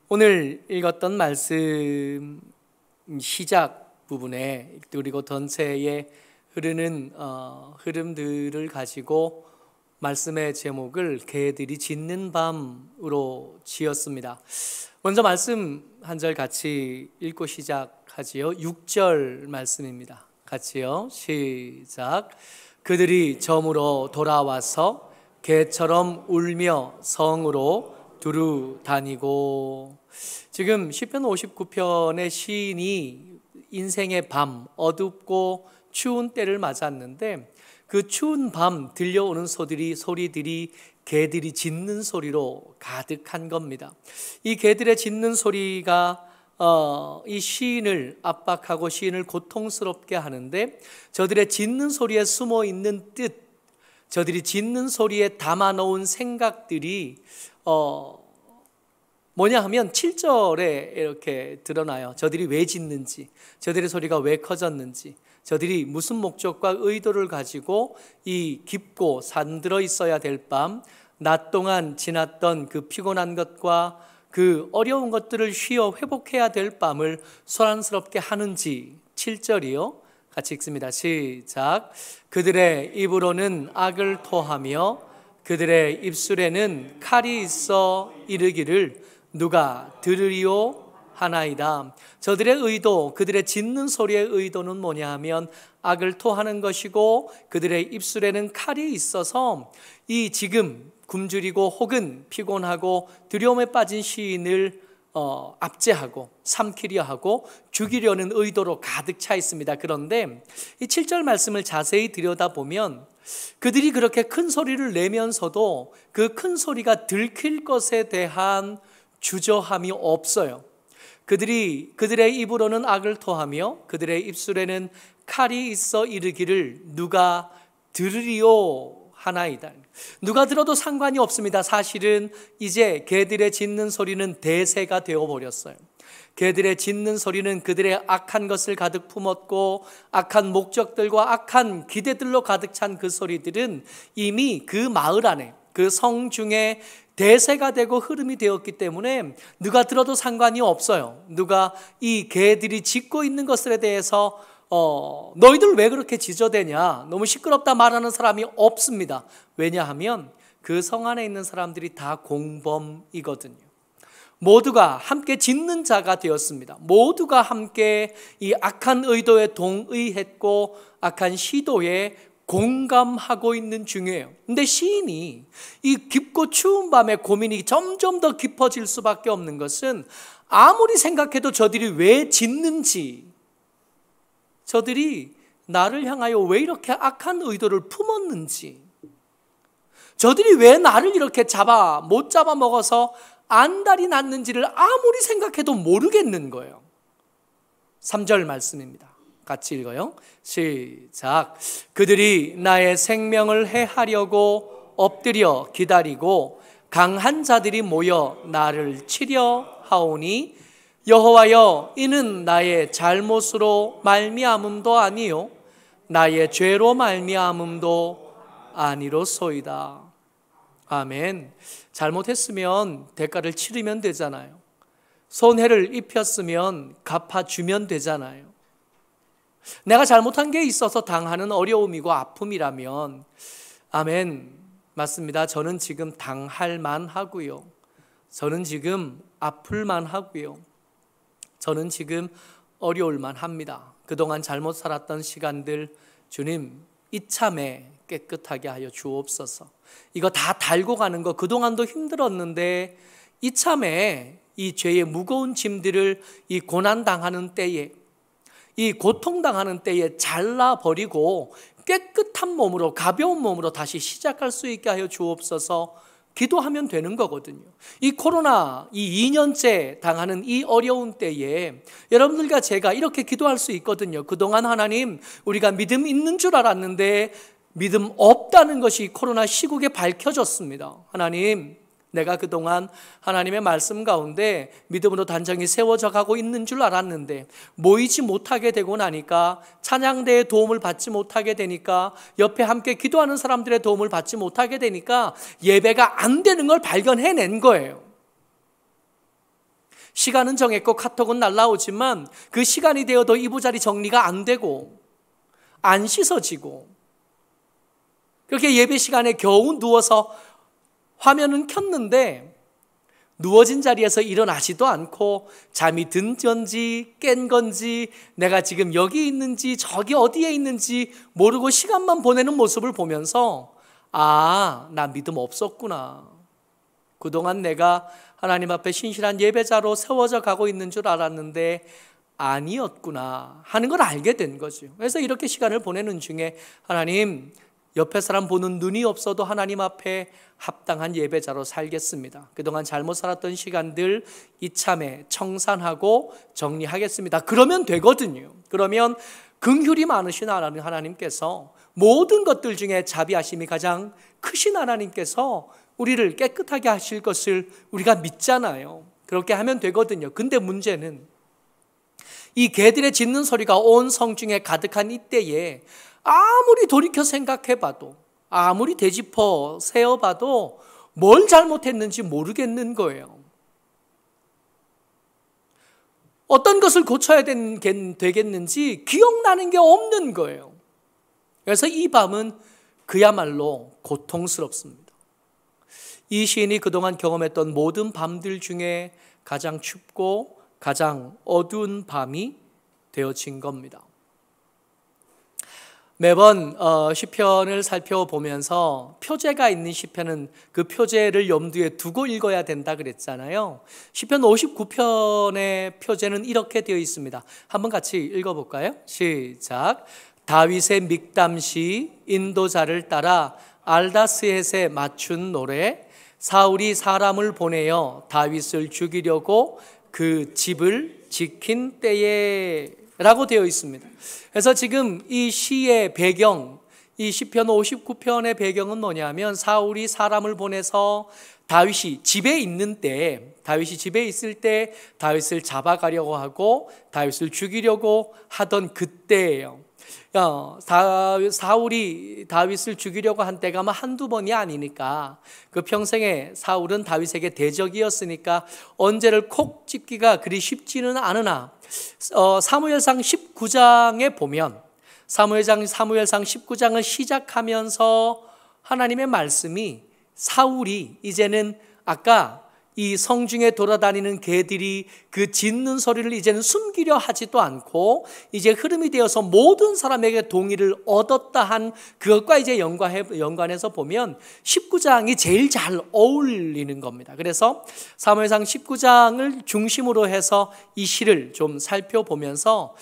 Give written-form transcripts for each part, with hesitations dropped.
오늘 읽었던 말씀 시작 부분에 그리고 전체에 흐르는 흐름들을 가지고 말씀의 제목을 개들이 짖는 밤으로 지었습니다. 먼저 말씀 한 절 같이 읽고 시작하지요. 6절 말씀입니다. 같이요. 시작. 그들이 점으로 돌아와서 개처럼 울며 성으로 두루 다니고. 지금 시편 59편의 시인이 인생의 밤, 어둡고 추운 때를 맞았는데 그 추운 밤 들려오는 소리들이 개들이 짖는 소리로 가득한 겁니다. 이 개들의 짖는 소리가 이 시인을 압박하고 시인을 고통스럽게 하는데, 저들의 짖는 소리에 숨어 있는 뜻, 저들이 짖는 소리에 담아놓은 생각들이 뭐냐 하면 7절에 이렇게 드러나요. 저들이 왜 짖는지, 저들의 소리가 왜 커졌는지, 저들이 무슨 목적과 의도를 가지고 이 깊고 산들어 있어야 될 밤, 낮 동안 지났던 그 피곤한 것과 그 어려운 것들을 쉬어 회복해야 될 밤을 소란스럽게 하는지. 7절이요. 같이 읽습니다. 시작. 그들의 입으로는 악을 토하며 그들의 입술에는 칼이 있어 이르기를 누가 들으리요 하나이다. 저들의 의도, 그들의 짖는 소리의 의도는 뭐냐 하면 악을 토하는 것이고, 그들의 입술에는 칼이 있어서 이 지금 굶주리고 혹은 피곤하고 두려움에 빠진 시인을 압제하고 삼키려 하고 죽이려는 의도로 가득 차 있습니다. 그런데 이 7절 말씀을 자세히 들여다보면 그들이 그렇게 큰 소리를 내면서도 그 큰 소리가 들킬 것에 대한 주저함이 없어요. 그들의 입으로는 악을 토하며 그들의 입술에는 칼이 있어 이르기를 누가 들으리요 하나이다. 누가 들어도 상관이 없습니다. 사실은 이제 개들의 짖는 소리는 대세가 되어버렸어요. 개들의 짖는 소리는 그들의 악한 것을 가득 품었고 악한 목적들과 악한 기대들로 가득 찬 그 소리들은 이미 그 마을 안에, 그 성 중에 대세가 되고 흐름이 되었기 때문에 누가 들어도 상관이 없어요. 누가 이 개들이 짖고 있는 것에 대해서 너희들 왜 그렇게 짖어대냐, 너무 시끄럽다 말하는 사람이 없습니다. 왜냐하면 그 성 안에 있는 사람들이 다 공범이거든요. 모두가 함께 짖는 자가 되었습니다. 모두가 함께 이 악한 의도에 동의했고 악한 시도에 공감하고 있는 중이에요. 근데 시인이 이 깊고 추운 밤에 고민이 점점 더 깊어질 수밖에 없는 것은 아무리 생각해도 저들이 왜 짖는지, 저들이 나를 향하여 왜 이렇게 악한 의도를 품었는지, 저들이 왜 나를 이렇게 못 잡아먹어서 안달이 났는지를 아무리 생각해도 모르겠는 거예요. 3절 말씀입니다. 같이 읽어요. 시작. 그들이 나의 생명을 해하려고 엎드려 기다리고 강한 자들이 모여 나를 치려 하오니 여호와여, 이는 나의 잘못으로 말미암음도 아니요 나의 죄로 말미암음도 아니로소이다. 아멘. 잘못했으면 대가를 치르면 되잖아요. 손해를 입혔으면 갚아주면 되잖아요. 내가 잘못한 게 있어서 당하는 어려움이고 아픔이라면, 아멘, 맞습니다. 저는 지금 당할 만하고요, 저는 지금 아플 만하고요, 저는 지금 어려울 만합니다. 그동안 잘못 살았던 시간들 주님 이참에 깨끗하게 하여 주옵소서. 이거 다 달고 가는 거 그동안도 힘들었는데 이참에 이 죄의 무거운 짐들을 이 고난당하는 때에, 이 고통당하는 때에 잘라버리고 깨끗한 몸으로, 가벼운 몸으로 다시 시작할 수 있게 하여 주옵소서. 기도하면 되는 거거든요. 이 코로나, 이 2년째 당하는 이 어려운 때에 여러분들과 제가 이렇게 기도할 수 있거든요. 그동안 하나님, 우리가 믿음 있는 줄 알았는데 믿음 없다는 것이 코로나 시국에 밝혀졌습니다. 하나님, 내가 그동안 하나님의 말씀 가운데 믿음으로 단정히 세워져 가고 있는 줄 알았는데 모이지 못하게 되고 나니까, 찬양대의 도움을 받지 못하게 되니까, 옆에 함께 기도하는 사람들의 도움을 받지 못하게 되니까 예배가 안 되는 걸 발견해낸 거예요. 시간은 정했고 카톡은 날라오지만 그 시간이 되어도 이부자리 정리가 안 되고 안 씻어지고, 그렇게 예배 시간에 겨우 누워서 화면은 켰는데 누워진 자리에서 일어나지도 않고 잠이 든 건지 깬 건지 내가 지금 여기 있는지 저기 어디에 있는지 모르고 시간만 보내는 모습을 보면서, 아, 나 믿음 없었구나. 그동안 내가 하나님 앞에 신실한 예배자로 세워져 가고 있는 줄 알았는데 아니었구나 하는 걸 알게 된 거죠. 그래서 이렇게 시간을 보내는 중에, 하나님, 옆에 사람 보는 눈이 없어도 하나님 앞에 합당한 예배자로 살겠습니다. 그동안 잘못 살았던 시간들 이참에 청산하고 정리하겠습니다. 그러면 되거든요. 그러면 긍휼이 많으신 하나님께서, 모든 것들 중에 자비하심이 가장 크신 하나님께서 우리를 깨끗하게 하실 것을 우리가 믿잖아요. 그렇게 하면 되거든요. 근데 문제는 이 개들의 짖는 소리가 온 성중에 가득한 이때에 아무리 돌이켜 생각해봐도, 아무리 되짚어 세어봐도 뭘 잘못했는지 모르겠는 거예요. 어떤 것을 고쳐야 되겠는지 기억나는 게 없는 거예요. 그래서 이 밤은 그야말로 고통스럽습니다. 이 시인이 그동안 경험했던 모든 밤들 중에 가장 춥고 가장 어두운 밤이 되어진 겁니다. 매번 시편을 살펴보면서 표제가 있는 시편은 그 표제를 염두에 두고 읽어야 된다 그랬잖아요. 시편 59편의 표제는 이렇게 되어 있습니다. 한번 같이 읽어볼까요? 시작. 다윗의 믹담시 인도자를 따라 알다스헷에 맞춘 노래. 사울이 사람을 보내어 다윗을 죽이려고 그 집을 지킨 때에 라고 되어 있습니다. 그래서 지금 이 시의 배경, 이 시편 59편의 배경은 뭐냐면, 사울이 사람을 보내서 다윗이 집에 있는 때, 다윗이 집에 있을 때 다윗을 잡아가려고 하고 다윗을 죽이려고 하던 그때예요. 사울이 다윗을 죽이려고 한 때가 한두 번이 아니니까, 그 평생에 사울은 다윗에게 대적이었으니까 언제를 콕 집기가 그리 쉽지는 않으나, 사무엘상 19장에 보면, 사무엘상 19장을 시작하면서 하나님의 말씀이, 사울이 이제는 아까 이 성중에 돌아다니는 개들이 그 짖는 소리를 이제는 숨기려 하지도 않고 이제 흐름이 되어서 모든 사람에게 동의를 얻었다 한 그것과 이제 연관해서 보면 19장이 제일 잘 어울리는 겁니다. 그래서 사무엘상 19장을 중심으로 해서 이 시를 좀 살펴보면서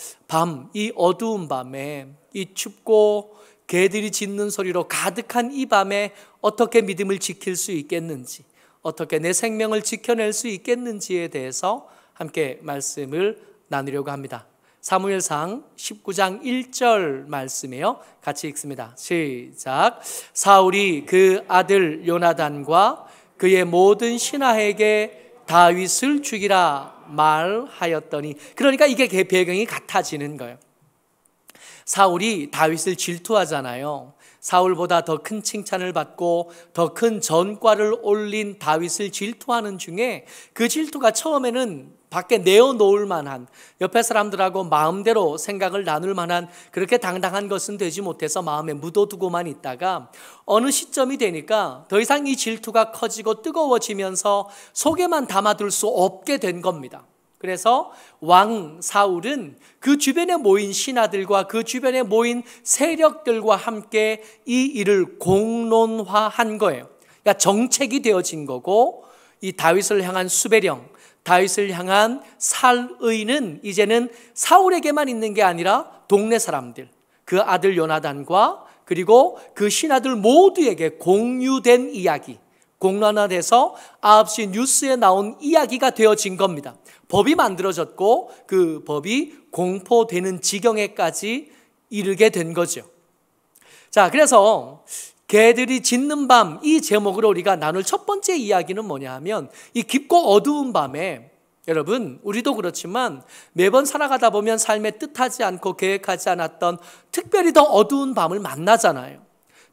이 어두운 밤에, 이 춥고 개들이 짖는 소리로 가득한 이 밤에 어떻게 믿음을 지킬 수 있겠는지, 어떻게 내 생명을 지켜낼 수 있겠는지에 대해서 함께 말씀을 나누려고 합니다. 사무엘상 19장 1절 말씀이에요. 같이 읽습니다. 시작. 사울이 그 아들 요나단과 그의 모든 신하에게 다윗을 죽이라 말하였더니, 그러니까 이게 배경이 같아지는 거예요. 사울이 다윗을 질투하잖아요. 사울보다 더 큰 칭찬을 받고 더 큰 전과를 올린 다윗을 질투하는 중에, 그 질투가 처음에는 밖에 내어놓을 만한, 옆에 사람들하고 마음대로 생각을 나눌 만한 그렇게 당당한 것은 되지 못해서 마음에 묻어두고만 있다가 어느 시점이 되니까 더 이상 이 질투가 커지고 뜨거워지면서 속에만 담아둘 수 없게 된 겁니다. 그래서 왕 사울은 그 주변에 모인 신하들과 그 주변에 모인 세력들과 함께 이 일을 공론화한 거예요. 그러니까 정책이 되어진 거고, 이 다윗을 향한 수배령, 다윗을 향한 살의는 이제는 사울에게만 있는 게 아니라 동네 사람들, 그 아들 요나단과 그리고 그 신하들 모두에게 공유된 이야기, 공론화돼서 9시 뉴스에 나온 이야기가 되어진 겁니다. 법이 만들어졌고 그 법이 공포되는 지경에까지 이르게 된 거죠. 자, 그래서 개들이 짖는 밤, 이 제목으로 우리가 나눌 첫 번째 이야기는 뭐냐 하면, 이 깊고 어두운 밤에, 여러분 우리도 그렇지만 매번 살아가다 보면 삶에 뜻하지 않고 계획하지 않았던 특별히 더 어두운 밤을 만나잖아요.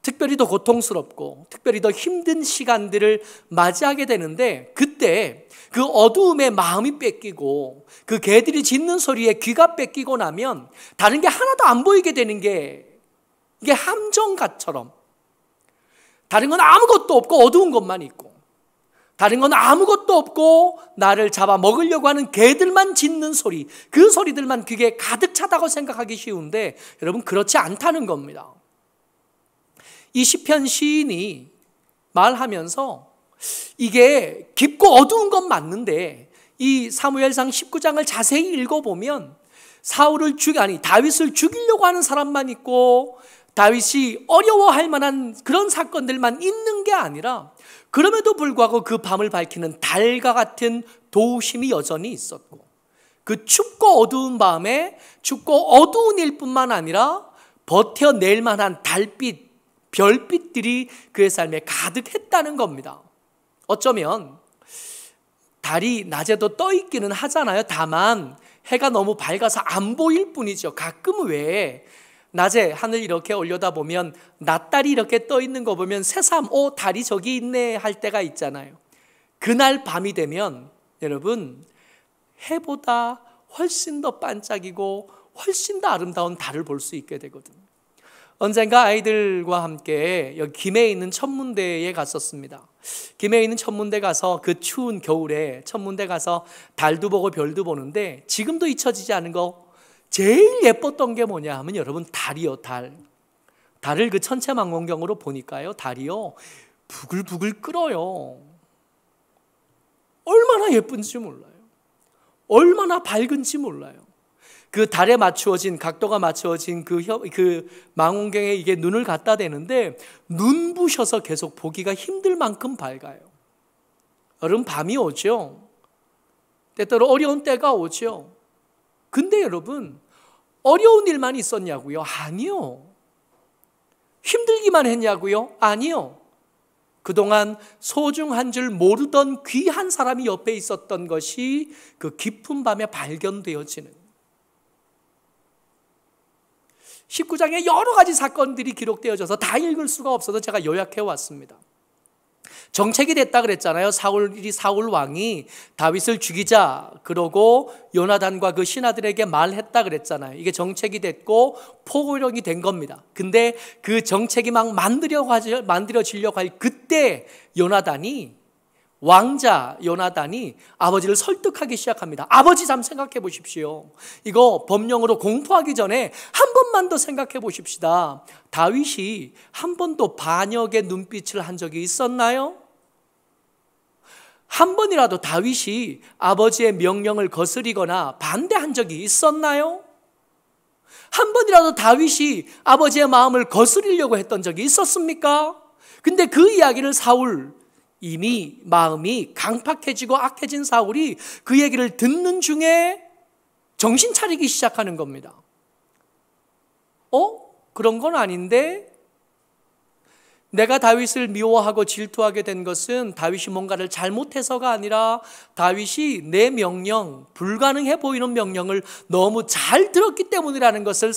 특별히 더 고통스럽고 특별히 더 힘든 시간들을 맞이하게 되는데, 그때 그 어두움에 마음이 뺏기고 그 개들이 짖는 소리에 귀가 뺏기고 나면 다른 게 하나도 안 보이게 되는 게, 이게 함정같처럼 다른 건 아무것도 없고 어두운 것만 있고, 다른 건 아무것도 없고 나를 잡아먹으려고 하는 개들만 짖는 소리, 그 소리들만 귀에 가득 차다고 생각하기 쉬운데, 여러분 그렇지 않다는 겁니다. 이 시편 시인이 말하면서 이게 깊고 어두운 건 맞는데, 이 사무엘상 19장을 자세히 읽어보면 다윗을 죽이려고 하는 사람만 있고 다윗이 어려워할 만한 그런 사건들만 있는 게 아니라, 그럼에도 불구하고 그 밤을 밝히는 달과 같은 도우심이 여전히 있었고, 그 춥고 어두운 밤에 춥고 어두운 일뿐만 아니라 버텨낼 만한 달빛, 별빛들이 그의 삶에 가득했다는 겁니다. 어쩌면 달이 낮에도 떠 있기는 하잖아요. 다만 해가 너무 밝아서 안 보일 뿐이죠. 가끔 왜 낮에 하늘 이렇게 올려다보면 낮달이 이렇게 떠 있는 거 보면 새삼 달이 저기 있네 할 때가 있잖아요. 그날 밤이 되면 여러분, 해보다 훨씬 더 반짝이고 훨씬 더 아름다운 달을 볼 수 있게 되거든요. 언젠가 아이들과 함께 여기 김해에 있는 천문대에 갔었습니다. 김해에 있는 천문대 가서 그 추운 겨울에 천문대 가서 달도 보고 별도 보는데, 지금도 잊혀지지 않은 거 제일 예뻤던 게 뭐냐 하면 여러분, 달이요. 달을 그 천체망원경으로 보니까요, 달이요 부글부글 끓어요. 얼마나 예쁜지 몰라요. 얼마나 밝은지 몰라요. 그 달에 맞추어진, 각도가 맞추어진 그 망원경에 이게 눈을 갖다 대는데 눈부셔서 계속 보기가 힘들 만큼 밝아요. 여러분, 밤이 오죠. 때때로 어려운 때가 오죠. 근데 여러분, 어려운 일만 있었냐고요? 아니요. 힘들기만 했냐고요? 아니요. 그동안 소중한 줄 모르던 귀한 사람이 옆에 있었던 것이 그 깊은 밤에 발견되어지는, 19장에 여러 가지 사건들이 기록되어져서 다 읽을 수가 없어서 제가 요약해 왔습니다. 정책이 됐다 그랬잖아요. 사울 왕이 다윗을 죽이자 그러고 요나단과 그 신하들에게 말했다 그랬잖아요. 이게 정책이 됐고 포고령이 된 겁니다. 근데 그 정책이 막 만들어지려고 할 그때 왕자 요나단이 아버지를 설득하기 시작합니다. 아버지, 잠 생각해 보십시오. 이거 법령으로 공포하기 전에 한 번만 더 생각해 보십시다. 다윗이 한 번도 반역의 눈빛을 한 적이 있었나요? 한 번이라도 다윗이 아버지의 명령을 거스리거나 반대한 적이 있었나요? 한 번이라도 다윗이 아버지의 마음을 거스리려고 했던 적이 있었습니까? 근데 그 이야기를 이미 마음이 강팍해지고 악해진 사울이 그 얘기를 듣는 중에 정신 차리기 시작하는 겁니다. 그런 건 아닌데, 내가 다윗을 미워하고 질투하게 된 것은 다윗이 뭔가를 잘못해서가 아니라 다윗이 내 명령, 불가능해 보이는 명령을 너무 잘 들었기 때문이라는 것을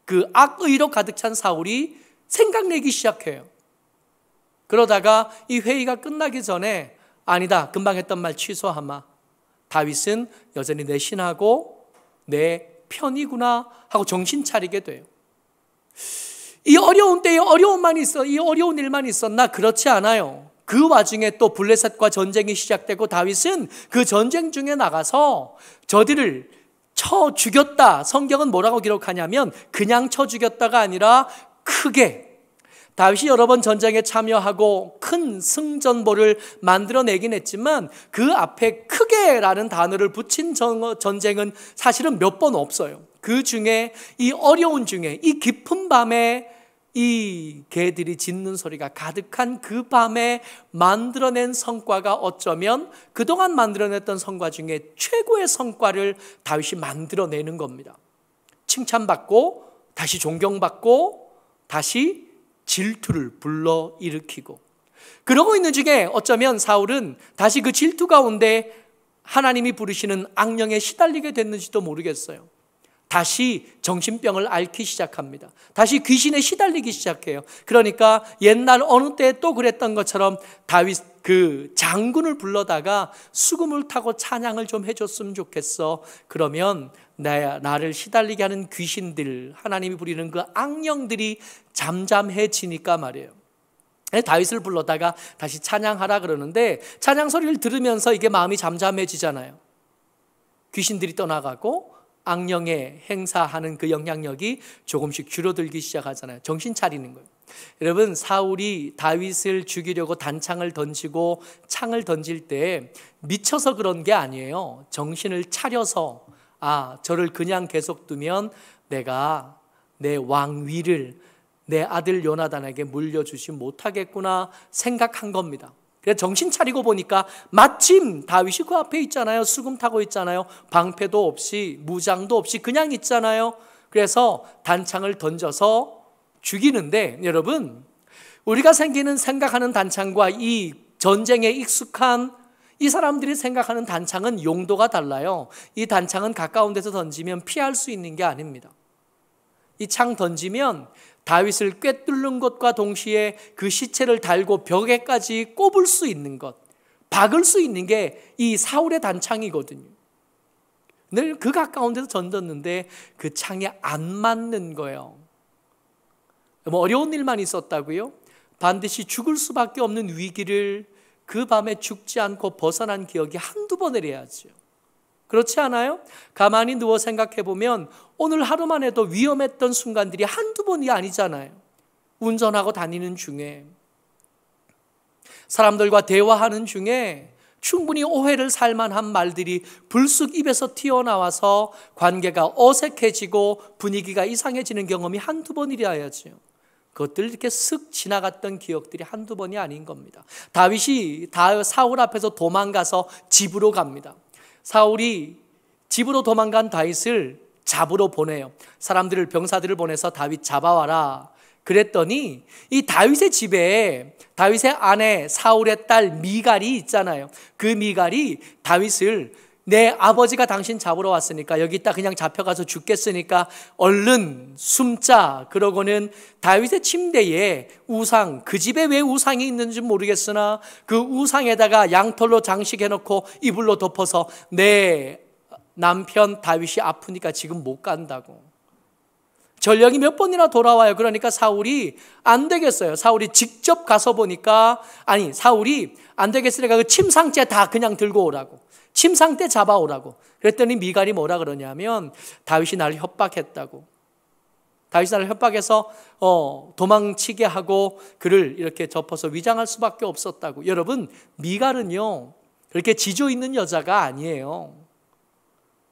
그 악의로 가득 찬 사울이 생각내기 시작해요. 그러다가 이 회의가 끝나기 전에, 아니다, 금방 했던 말 취소하마. 다윗은 여전히 내 신하고 내 편이구나 하고 정신 차리게 돼요. 이 어려운 때에 이 어려운 일만 있었나? 그렇지 않아요. 그 와중에 또 블레셋과 전쟁이 시작되고 다윗은 그 전쟁 중에 나가서 저들을 쳐 죽였다. 성경은 뭐라고 기록하냐면 그냥 쳐 죽였다가 아니라 크게, 다윗이 여러 번 전쟁에 참여하고 큰 승전보를 만들어내긴 했지만 그 앞에 크게라는 단어를 붙인 전쟁은 사실은 몇 번 없어요. 그 중에 이 어려운 중에 이 깊은 밤에 이 개들이 짖는 소리가 가득한 그 밤에 만들어낸 성과가 어쩌면 그동안 만들어냈던 성과 중에 최고의 성과를 다윗이 만들어내는 겁니다. 칭찬받고 다시 존경받고 다시 질투를 불러일으키고, 그러고 있는 중에 어쩌면 사울은 다시 그 질투 가운데 하나님이 부르시는 악령에 시달리게 됐는지도 모르겠어요. 다시 정신병을 앓기 시작합니다. 다시 귀신에 시달리기 시작해요. 그러니까 옛날 어느 때 또 그랬던 것처럼 다윗 그 장군을 불러다가 수금을 타고 찬양을 좀 해줬으면 좋겠어. 그러면 나를 시달리게 하는 귀신들, 하나님이 부리는 그 악령들이 잠잠해지니까 말이에요. 다윗을 불러다가 다시 찬양하라 그러는데, 찬양 소리를 들으면서 이게 마음이 잠잠해지잖아요. 귀신들이 떠나가고 악령에 행사하는 그 영향력이 조금씩 줄어들기 시작하잖아요. 정신 차리는 거예요. 여러분, 사울이 다윗을 죽이려고 단창을 던지고 창을 던질 때 미쳐서 그런 게 아니에요. 정신을 차려서 저를 그냥 계속 두면 내가 내 왕위를 내 아들 요나단에게 물려주지 못하겠구나 생각한 겁니다. 그래서 정신 차리고 보니까 마침 다윗이 그 앞에 있잖아요. 수금 타고 있잖아요. 방패도 없이 무장도 없이 그냥 있잖아요. 그래서 단창을 던져서 죽이는데, 여러분, 우리가 생각하는 단창과 이 전쟁에 익숙한 이 사람들이 생각하는 단창은 용도가 달라요. 이 단창은 가까운 데서 던지면 피할 수 있는 게 아닙니다. 이 창 던지면 다윗을 꿰뚫는 것과 동시에 그 시체를 달고 벽에까지 꼽을 수 있는 것, 박을 수 있는 게 이 사울의 단창이거든요. 늘 그 가까운 데서 던졌는데 그 창이 안 맞는 거예요. 뭐 어려운 일만 있었다고요? 반드시 죽을 수밖에 없는 위기를 그 밤에 죽지 않고 벗어난 기억이 한두 번이래야죠. 그렇지 않아요? 가만히 누워 생각해 보면 오늘 하루만 해도 위험했던 순간들이 한두 번이 아니잖아요. 운전하고 다니는 중에, 사람들과 대화하는 중에 충분히 오해를 살 만한 말들이 불쑥 입에서 튀어나와서 관계가 어색해지고 분위기가 이상해지는 경험이 한두 번이라야죠. 그것들 이렇게 쓱 지나갔던 기억들이 한두 번이 아닌 겁니다. 다윗이 사울 앞에서 도망가서 집으로 갑니다. 사울이 집으로 도망간 다윗을 잡으러 보내요. 사람들을, 병사들을 보내서 다윗 잡아와라. 그랬더니 이 다윗의 집에 다윗의 아내 사울의 딸 미갈이 있잖아요. 그 미갈이 다윗을, 내 아버지가 당신 잡으러 왔으니까 여기 있다 그냥 잡혀가서 죽겠으니까 얼른 숨자. 그러고는 다윗의 침대에 우상, 그 집에 왜 우상이 있는지 모르겠으나 그 우상에다가 양털로 장식해놓고 이불로 덮어서 내 남편 다윗이 아프니까 지금 못 간다고. 전령이 몇 번이나 돌아와요. 그러니까 사울이 안 되겠어요. 사울이 직접 가서 보니까, 사울이 안 되겠으니까 그 침상째 다 그냥 들고 오라고, 침상대 잡아오라고. 그랬더니 미갈이 뭐라 그러냐면 다윗이 나를 협박했다고. 다윗이 나를 협박해서 도망치게 하고 그를 이렇게 덮어서 위장할 수밖에 없었다고. 여러분, 미갈은요 그렇게 지조 있는 여자가 아니에요.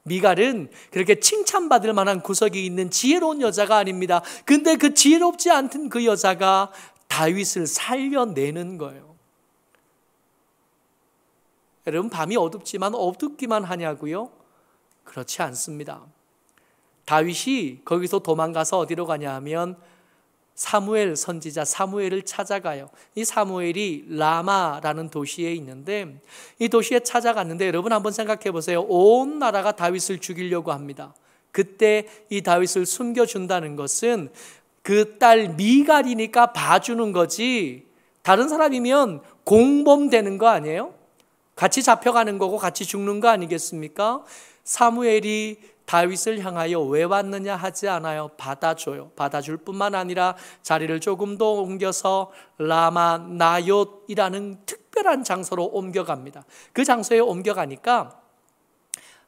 미갈은 그렇게 칭찬받을 만한 구석이 있는 지혜로운 여자가 아닙니다. 근데 그 지혜롭지 않던 그 여자가 다윗을 살려내는 거예요. 여러분, 밤이 어둡기만 하냐고요? 그렇지 않습니다. 다윗이 거기서 도망가서 어디로 가냐 하면 사무엘 선지자 사무엘을 찾아가요. 이 사무엘이 라마라는 도시에 있는데, 이 도시에 찾아갔는데 여러분 한번 생각해 보세요. 온 나라가 다윗을 죽이려고 합니다. 그때 이 다윗을 숨겨준다는 것은 그 딸 미갈이니까 봐주는 거지, 다른 사람이면 공범되는 거 아니에요? 같이 잡혀가는 거고 같이 죽는 거 아니겠습니까? 사무엘이 다윗을 향하여 왜 왔느냐 하지 않아요. 받아줘요. 받아줄 뿐만 아니라 자리를 조금 더 옮겨서 라마 나옅이라는 특별한 장소로 옮겨갑니다. 그 장소에 옮겨가니까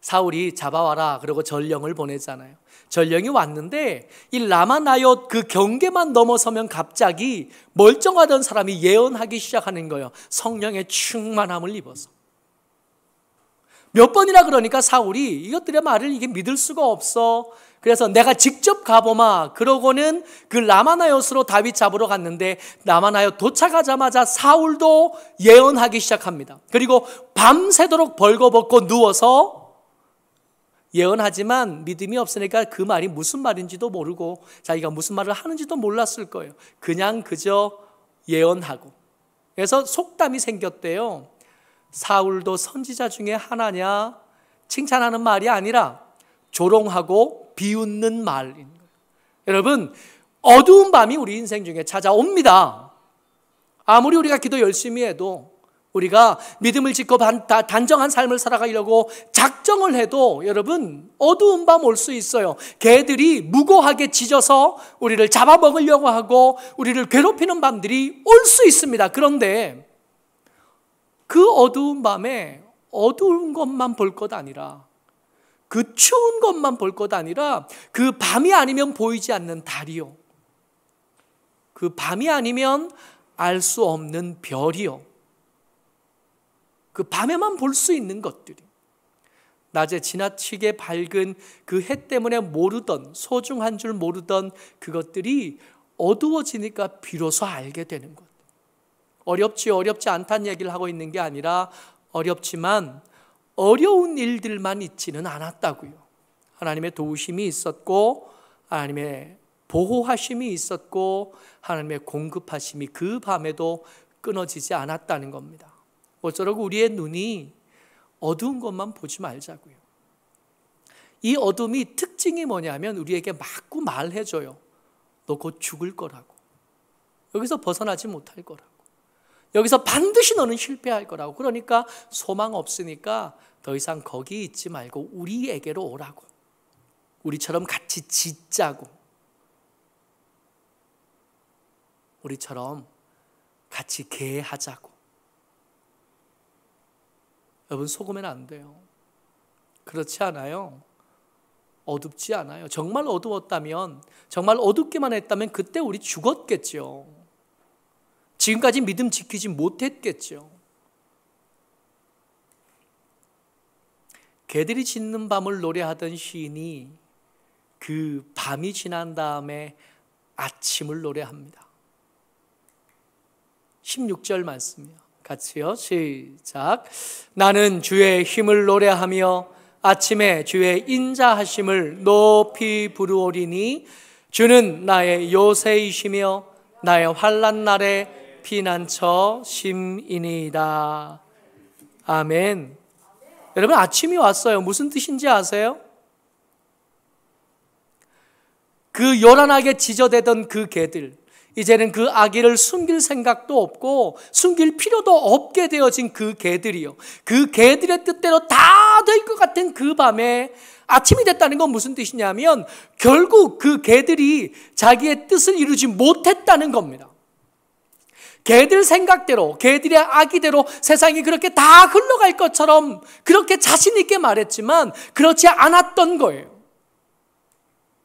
사울이 잡아와라 그러고 전령을 보내잖아요. 전령이 왔는데 이 라마 나옅 그 경계만 넘어서면 갑자기 멀쩡하던 사람이 예언하기 시작하는 거예요. 성령의 충만함을 입어서. 몇 번이나 그러니까 사울이 이것들의 말을 이게 믿을 수가 없어. 그래서 내가 직접 가보마. 그러고는 그 라마나옅으로 다윗 잡으러 갔는데 라마나옅 도착하자마자 사울도 예언하기 시작합니다. 그리고 밤새도록 벌거벗고 누워서 예언하지만 믿음이 없으니까 그 말이 무슨 말인지도 모르고 자기가 무슨 말을 하는지도 몰랐을 거예요. 그냥 그저 예언하고. 그래서 속담이 생겼대요. 사울도 선지자 중에 하나냐? 칭찬하는 말이 아니라 조롱하고 비웃는 말인 거예요. 여러분, 어두운 밤이 우리 인생 중에 찾아옵니다. 아무리 우리가 기도 열심히 해도, 우리가 믿음을 짓고 단정한 삶을 살아가려고 작정을 해도 여러분, 어두운 밤 올 수 있어요. 개들이 무고하게 짖어서 우리를 잡아먹으려고 하고 우리를 괴롭히는 밤들이 올 수 있습니다. 그런데 그 어두운 밤에 어두운 것만 볼 것 아니라, 그 추운 것만 볼 것 아니라, 그 밤이 아니면 보이지 않는 달이요, 그 밤이 아니면 알 수 없는 별이요, 그 밤에만 볼 수 있는 것들이, 낮에 지나치게 밝은 그 해 때문에 모르던, 소중한 줄 모르던 그것들이 어두워지니까 비로소 알게 되는 것. 어렵지 않다는 얘기를 하고 있는 게 아니라, 어렵지만 어려운 일들만 있지는 않았다고요. 하나님의 도우심이 있었고, 하나님의 보호하심이 있었고, 하나님의 공급하심이 그 밤에도 끊어지지 않았다는 겁니다. 모쪼록 우리의 눈이 어두운 것만 보지 말자고요. 이 어둠이 특징이 뭐냐면 우리에게 마구 말해줘요. 너 곧 죽을 거라고. 여기서 벗어나지 못할 거라고. 여기서 반드시 너는 실패할 거라고. 그러니까 소망 없으니까 더 이상 거기 있지 말고 우리에게로 오라고. 우리처럼 같이 짓자고. 우리처럼 같이 계하자고. 여러분, 속으면 안 돼요. 그렇지 않아요. 어둡지 않아요. 정말 어두웠다면, 정말 어둡기만 했다면 그때 우리 죽었겠죠. 지금까지 믿음 지키지 못했겠죠. 개들이 짖는 밤을 노래하던 시인이 그 밤이 지난 다음에 아침을 노래합니다. 16절 말씀이요. 같이요. 시작. 나는 주의 힘을 노래하며 아침에 주의 인자하심을 높이 부르오리니 주는 나의 요새이시며 나의 환난 날에 피난처 심이니이다. 아멘. 여러분, 아침이 왔어요. 무슨 뜻인지 아세요? 그 요란하게 짖어대던 그 개들, 이제는 그 아기를 숨길 생각도 없고 숨길 필요도 없게 되어진 그 개들이요, 그 개들의 뜻대로 다 될 것 같은 그 밤에 아침이 됐다는 건 무슨 뜻이냐면 결국 그 개들이 자기의 뜻을 이루지 못했다는 겁니다. 개들 생각대로, 개들의 악의대로 세상이 그렇게 다 흘러갈 것처럼 그렇게 자신 있게 말했지만 그렇지 않았던 거예요.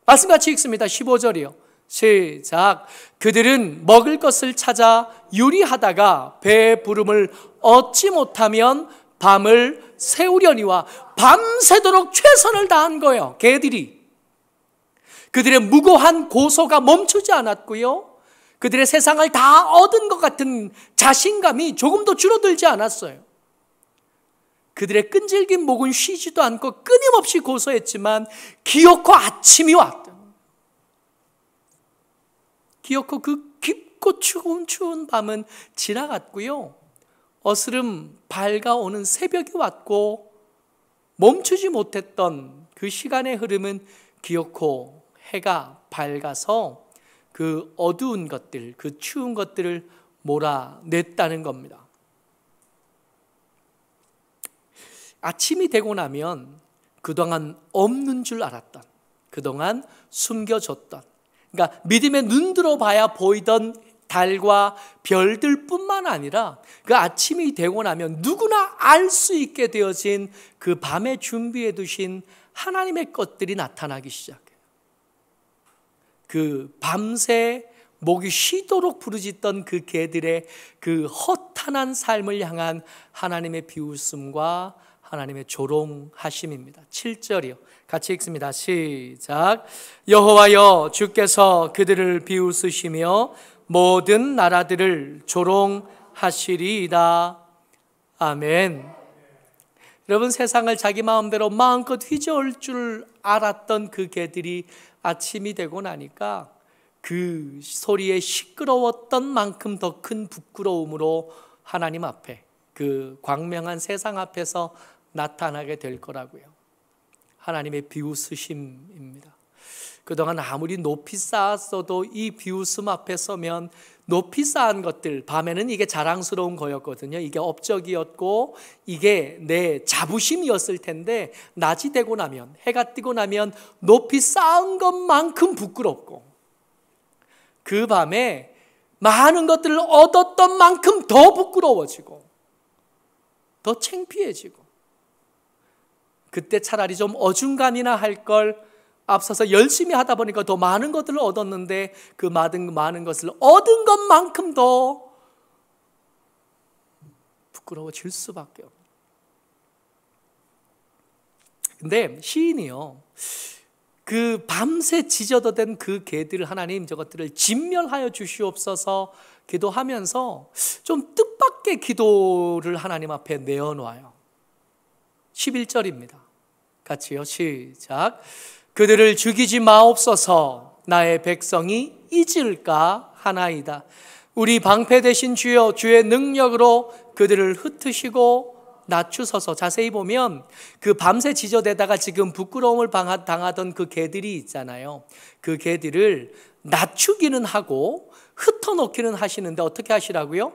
말씀 같이 읽습니다. 15절이요. 시작. 그들은 먹을 것을 찾아 유리하다가 배의 부름을 얻지 못하면 밤을 새우려니와 밤새도록 최선을 다한 거예요. 개들이. 그들의 무고한 고소가 멈추지 않았고요, 그들의 세상을 다 얻은 것 같은 자신감이 조금도 줄어들지 않았어요. 그들의 끈질긴 목은 쉬지도 않고 끊임없이 고소했지만 기어코 아침이 왔다. 기어코 그 깊고 추운 밤은 지나갔고요, 어스름 밝아오는 새벽이 왔고 멈추지 못했던 그 시간의 흐름은 기어코 해가 밝아서 그 어두운 것들, 그 추운 것들을 몰아냈다는 겁니다. 아침이 되고 나면 그동안 없는 줄 알았던, 그동안 숨겨졌던, 그러니까 믿음에 눈 들어봐야 보이던 달과 별들 뿐만 아니라 그 아침이 되고 나면 누구나 알 수 있게 되어진 그 밤에 준비해 두신 하나님의 것들이 나타나기 시작해요. 그 밤새 목이 쉬도록 부르짖던 그 개들의 그 허탄한 삶을 향한 하나님의 비웃음과 하나님의 조롱하심입니다. 7절이요. 같이 읽습니다. 시작. 여호와여, 주께서 그들을 비웃으시며 모든 나라들을 조롱하시리이다. 아멘. 여러분, 세상을 자기 마음대로 마음껏 휘저을 줄 알았던 그 개들이 아침이 되고 나니까 그 소리에 시끄러웠던 만큼 더 큰 부끄러움으로 하나님 앞에, 그 광명한 세상 앞에서 나타나게 될 거라고요. 하나님의 비웃으심입니다. 그동안 아무리 높이 쌓았어도 이 비웃음 앞에 서면 높이 쌓은 것들, 밤에는 이게 자랑스러운 거였거든요. 이게 업적이었고 이게 내 자부심이었을 텐데, 낮이 되고 나면, 해가 뜨고 나면 높이 쌓은 것만큼 부끄럽고, 그 밤에 많은 것들을 얻었던 만큼 더 부끄러워지고 더 창피해지고, 그때 차라리 좀 어중간이나 할 걸 앞서서 열심히 하다 보니까 더 많은 것들을 얻었는데, 그 많은 것을 얻은 것만큼 더 부끄러워질 수밖에 없어요. 근데 시인이요, 그 밤새 지저더된 그 개들, 하나님 저것들을 진멸하여 주시옵소서 기도하면서 좀 뜻밖의 기도를 하나님 앞에 내어놓아요. 11절입니다. 같이요, 시작. 그들을 죽이지 마옵소서, 나의 백성이 잊을까 하나이다. 우리 방패 되신 주여, 주의 능력으로 그들을 흩으시고 낮추소서. 자세히 보면 그 밤새 지저대다가 지금 부끄러움을 당하던 그 개들이 있잖아요. 그 개들을 낮추기는 하고 흩어놓기는 하시는데 어떻게 하시라고요?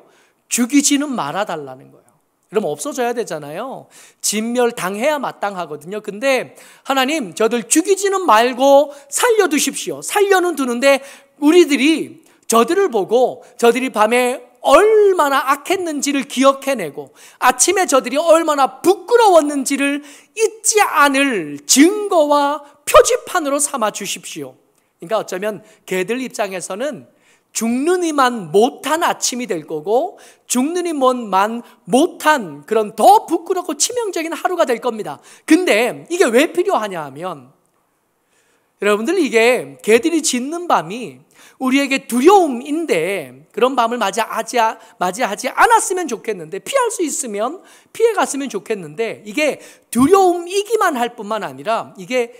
죽이지는 말아달라는 거예요. 그럼 없어져야 되잖아요. 진멸당해야 마땅하거든요. 근데 하나님, 저들 죽이지는 말고 살려두십시오. 살려는 두는데 우리들이 저들을 보고 저들이 밤에 얼마나 악했는지를 기억해내고 아침에 저들이 얼마나 부끄러웠는지를 잊지 않을 증거와 표지판으로 삼아 주십시오. 그러니까 어쩌면 개들 입장에서는 죽는 이만 못한 아침이 될 거고, 죽는 이만 못한 그런 더 부끄럽고 치명적인 하루가 될 겁니다. 근데 이게 왜 필요하냐 하면, 여러분들, 이게 개들이 짖는 밤이 우리에게 두려움인데, 그런 밤을 맞이하지 않았으면 좋겠는데, 피할 수 있으면 피해갔으면 좋겠는데, 이게 두려움이기만 할 뿐만 아니라 이게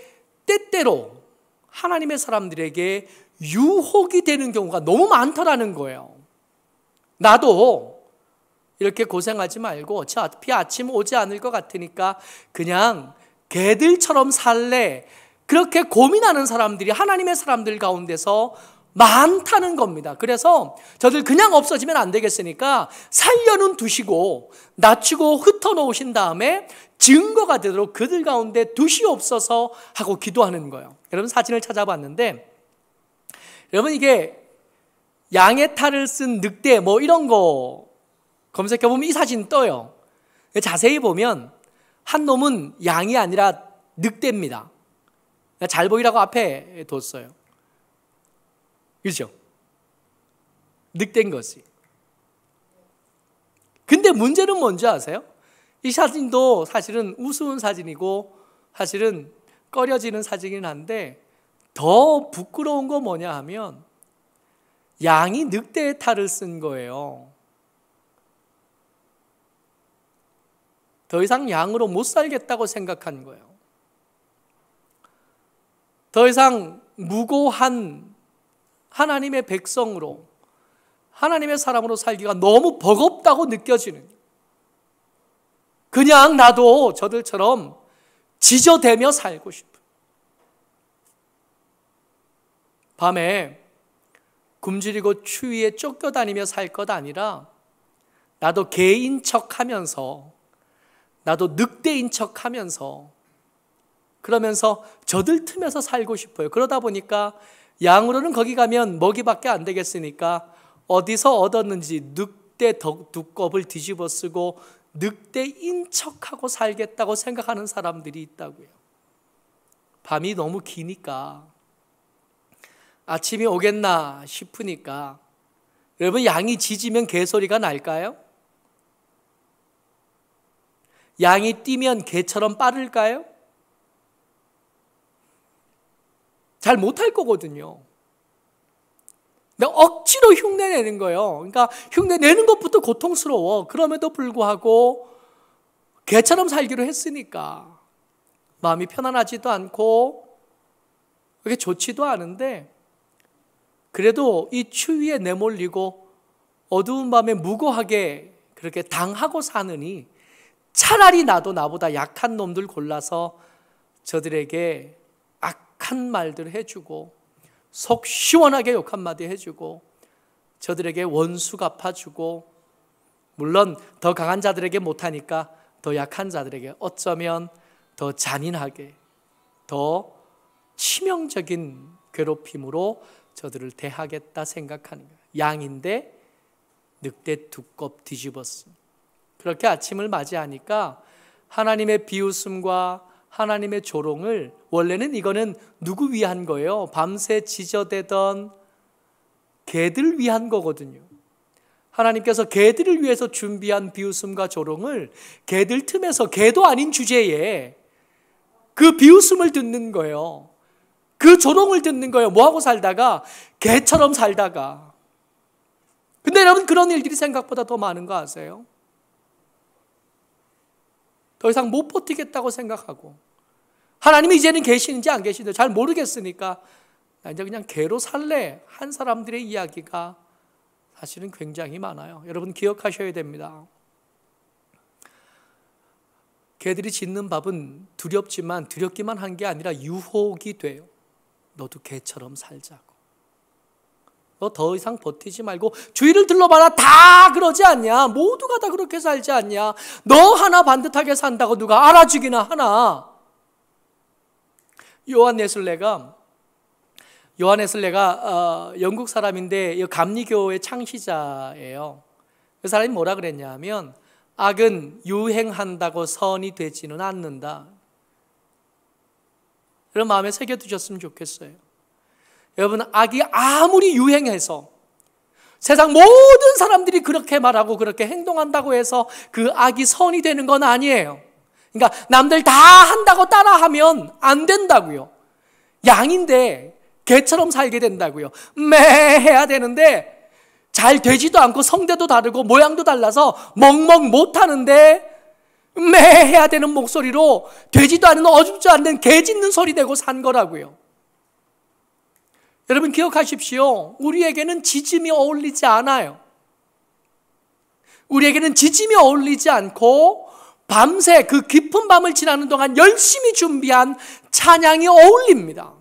때때로 하나님의 사람들에게 유혹이 되는 경우가 너무 많더라는 거예요. 나도 이렇게 고생하지 말고 어차피 아침 오지 않을 것 같으니까 그냥 개들처럼 살래, 그렇게 고민하는 사람들이 하나님의 사람들 가운데서 많다는 겁니다. 그래서 저들 그냥 없어지면 안 되겠으니까 살려는 두시고 낮추고 흩어놓으신 다음에 증거가 되도록 그들 가운데 두시옵소서 하고 기도하는 거예요. 여러분, 사진을 찾아봤는데, 여러분, 이게 양의 탈을 쓴 늑대 뭐 이런 거 검색해보면 이 사진 떠요. 자세히 보면 한 놈은 양이 아니라 늑대입니다. 잘 보이라고 앞에 뒀어요. 그렇죠? 늑대인 거지. 근데 문제는 뭔지 아세요? 이 사진도 사실은 우스운 사진이고 사실은 꺼려지는 사진이긴 한데, 더 부끄러운 거 뭐냐 하면 양이 늑대의 탈을 쓴 거예요. 더 이상 양으로 못 살겠다고 생각한 거예요. 더 이상 무고한 하나님의 백성으로, 하나님의 사람으로 살기가 너무 버겁다고 느껴지는, 그냥 나도 저들처럼 지저대며 살고 싶어요. 밤에 굶주리고 추위에 쫓겨다니며 살 것 아니라 나도 개인 척하면서, 나도 늑대인 척하면서, 그러면서 저들 틈에서 살고 싶어요. 그러다 보니까 양으로는 거기 가면 먹이밖에 안 되겠으니까 어디서 얻었는지 늑대 두껍을 뒤집어 쓰고 늑대인 척하고 살겠다고 생각하는 사람들이 있다고요. 밤이 너무 기니까, 아침이 오겠나 싶으니까. 여러분, 양이 짖으면 개소리가 날까요? 양이 뛰면 개처럼 빠를까요? 잘 못할 거거든요. 근데 억지로 흉내내는 거예요. 그러니까 흉내내는 것부터 고통스러워. 그럼에도 불구하고 개처럼 살기로 했으니까 마음이 편안하지도 않고 그게 좋지도 않은데, 그래도 이 추위에 내몰리고 어두운 밤에 무고하게 그렇게 당하고 사느니 차라리 나도 나보다 약한 놈들 골라서 저들에게 악한 말들 해주고 속 시원하게 욕 한마디 해주고 저들에게 원수 갚아주고, 물론 더 강한 자들에게 못하니까 더 약한 자들에게 어쩌면 더 잔인하게, 더 치명적인 괴롭힘으로 저들을 대하겠다 생각하는 거예요. 양인데 늑대 두 껍 뒤집었음. 그렇게 아침을 맞이하니까 하나님의 비웃음과 하나님의 조롱을, 원래는 이거는 누구 위한 거예요? 밤새 지저대던 개들 위한 거거든요. 하나님께서 개들을 위해서 준비한 비웃음과 조롱을 개들 틈에서 개도 아닌 주제에 그 비웃음을 듣는 거예요. 그 조롱을 듣는 거예요. 뭐하고 살다가? 개처럼 살다가. 근데 여러분, 그런 일들이 생각보다 더 많은 거 아세요? 더 이상 못 버티겠다고 생각하고, 하나님이 이제는 계시는지 안 계시는지 잘 모르겠으니까 나 이제 그냥 개로 살래 한 사람들의 이야기가 사실은 굉장히 많아요. 여러분 기억하셔야 됩니다. 개들이 짓는 밥은 두렵지만 두렵기만 한 게 아니라 유혹이 돼요. 너도 개처럼 살자고. 너 더 이상 버티지 말고 주위를 둘러봐라. 다 그러지 않냐? 모두가 다 그렇게 살지 않냐? 너 하나 반듯하게 산다고 누가 알아주기나 하나? 요한 웨슬레가 영국 사람인데 감리교의 창시자예요. 그 사람이 뭐라 그랬냐면, 악은 유행한다고 선이 되지는 않는다. 그런 마음에 새겨두셨으면 좋겠어요. 여러분, 악이 아무리 유행해서 세상 모든 사람들이 그렇게 말하고 그렇게 행동한다고 해서 그 악이 선이 되는 건 아니에요. 그러니까 남들 다 한다고 따라하면 안 된다고요. 양인데 개처럼 살게 된다고요. 매 해야 되는데 잘 되지도 않고 성대도 다르고 모양도 달라서 멍멍 못하는데 매 해야 되는 목소리로 되지도 않은 어줍지 않는 개 짖는 소리 내고 산 거라고요. 여러분 기억하십시오. 우리에게는 짖음이 어울리지 않아요. 우리에게는 짖음이 어울리지 않고 밤새 그 깊은 밤을 지나는 동안 열심히 준비한 찬양이 어울립니다.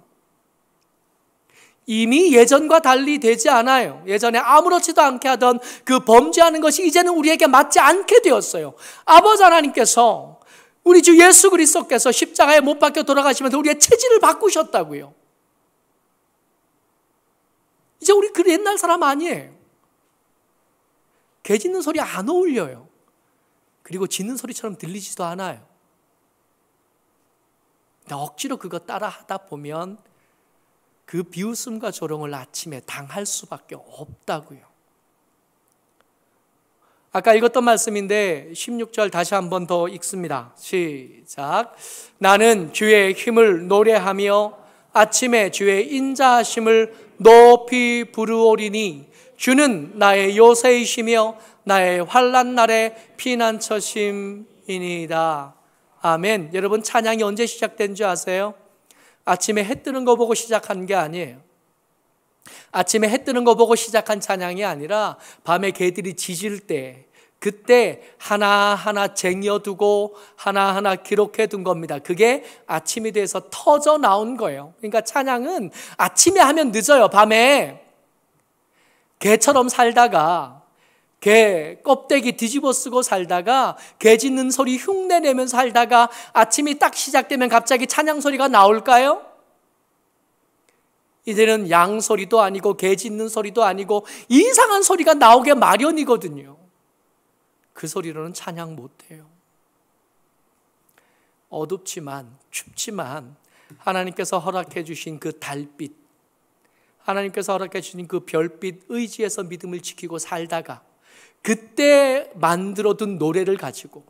이미 예전과 달리 되지 않아요. 예전에 아무렇지도 않게 하던 그 범죄하는 것이 이제는 우리에게 맞지 않게 되었어요. 아버지 하나님께서, 우리 주 예수 그리스도께서 십자가에 못 박혀 돌아가시면서 우리의 체질을 바꾸셨다고요. 이제 우리 그 옛날 사람 아니에요. 개 짖는 소리 안 어울려요. 그리고 짖는 소리처럼 들리지도 않아요. 근데 억지로 그거 따라 하다 보면 그 비웃음과 조롱을 아침에 당할 수밖에 없다고요. 아까 읽었던 말씀인데 16절 다시 한 번 더 읽습니다. 시작. 나는 주의 힘을 노래하며 아침에 주의 인자하심을 높이 부르오리니 주는 나의 요새이시며 나의 환난 날의 피난처심이니이다. 아멘. 여러분 찬양이 언제 시작된 줄 아세요? 아침에 해 뜨는 거 보고 시작한 게 아니에요. 아침에 해 뜨는 거 보고 시작한 찬양이 아니라 밤에 개들이 짖을 때, 그때 하나하나 쟁여두고 하나하나 기록해둔 겁니다. 그게 아침이 돼서 터져 나온 거예요. 그러니까 찬양은 아침에 하면 늦어요. 밤에 개처럼 살다가, 개 껍데기 뒤집어 쓰고 살다가, 개 짖는 소리 흉내내면서 살다가 아침이 딱 시작되면 갑자기 찬양 소리가 나올까요? 이제는 양 소리도 아니고 개 짖는 소리도 아니고 이상한 소리가 나오게 마련이거든요. 그 소리로는 찬양 못해요. 어둡지만 춥지만 하나님께서 허락해 주신 그 달빛, 하나님께서 허락해 주신 그 별빛 의지에서 믿음을 지키고 살다가 그때 만들어둔 노래를 가지고,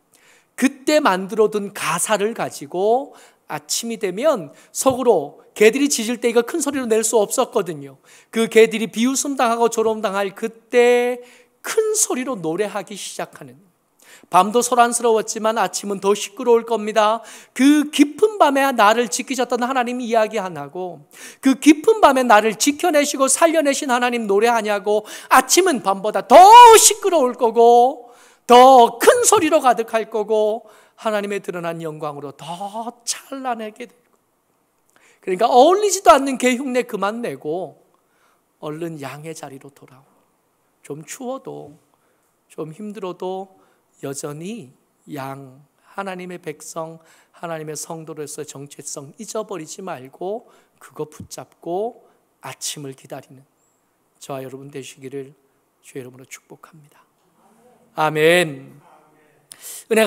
그때 만들어둔 가사를 가지고 아침이 되면 속으로, 개들이 짖을 때 이거 큰 소리로 낼 수 없었거든요. 그 개들이 비웃음 당하고 조롱 당할 그때 큰 소리로 노래하기 시작하는, 밤도 소란스러웠지만 아침은 더 시끄러울 겁니다. 그 깊은 밤에 나를 지키셨던 하나님 이야기 안 하고, 그 깊은 밤에 나를 지켜내시고 살려내신 하나님 노래하냐고. 아침은 밤보다 더 시끄러울 거고, 더 큰 소리로 가득할 거고, 하나님의 드러난 영광으로 더 찬란하게 되고. 그러니까 어울리지도 않는 개 흉내 그만 내고 얼른 양의 자리로 돌아오. 좀 추워도, 좀 힘들어도 여전히 양, 하나님의 백성, 하나님의 성도로서의 정체성 잊어버리지 말고 그거 붙잡고 아침을 기다리는 저와 여러분 되시기를 주의 이름으로 축복합니다. 아멘. 은혜가